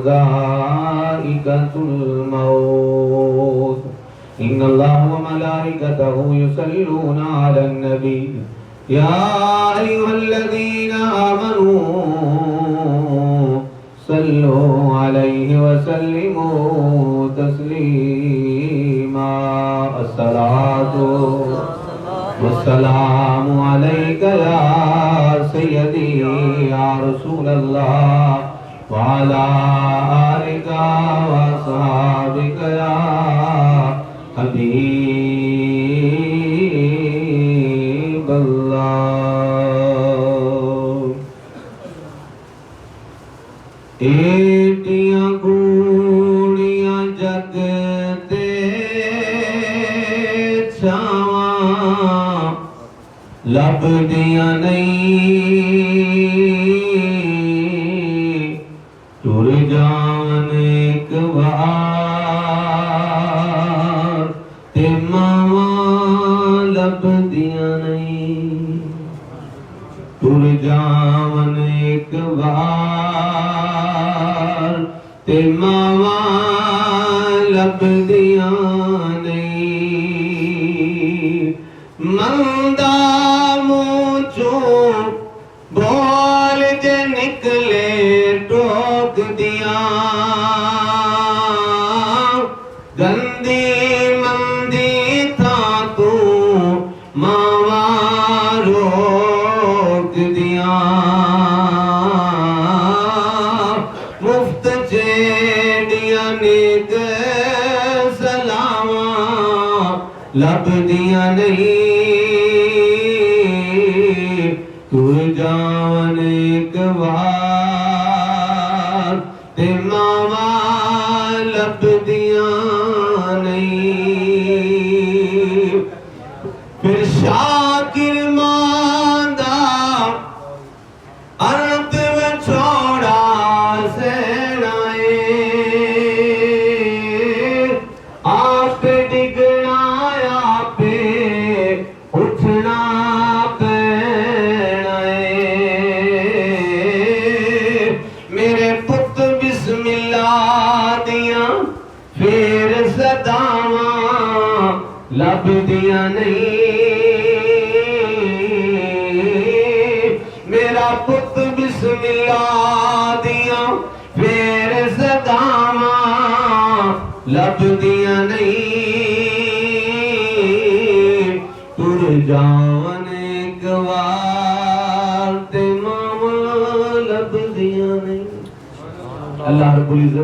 ज़ाइक़तुल मौत इन्नल्लाह व मलाइकतहु युसल्लूना अलन नबी या अय्युहल्लज़ीना आमनू सल्लु अलैहि व सल्लिमू तस्लीमा अस्सलातु वस्सलामु अलैका या सय्यदी या रसूलल्लाह व अला आलिका व अस्हाबिका या हबीबल्लाह। एटियां कूड़ियां जग ते छावां लभदियां नहीं, टुर जावन एक बार ते मावां लभदियां नहीं, टुर जावन एक बार ते मावां लभदियां नहीं। मंदा मुँह चों बोल जे निकले टोक दियां, गंदी मंदी था तू मावा रोक दियां। मुफ्त चेड़ियां नेक सलावा लभदियां नहीं, टुर जावन एक बार ते मावा लभदियां नहीं। फिर शाकिर मांदा अर्थ छोड़ा सेनाए, आप डिगना आपे उठना पैना मेरे पुत बिस्मिल्लाह दियां फिर सदावां लभदियां नहीं। मेरा पुत बिस्मिल्लाह दियां फिर सदावां लभदियां नहीं, टुर जावन एक बार ते मावां लभदियां नहीं। अल्लाह रब्बुल इज्जत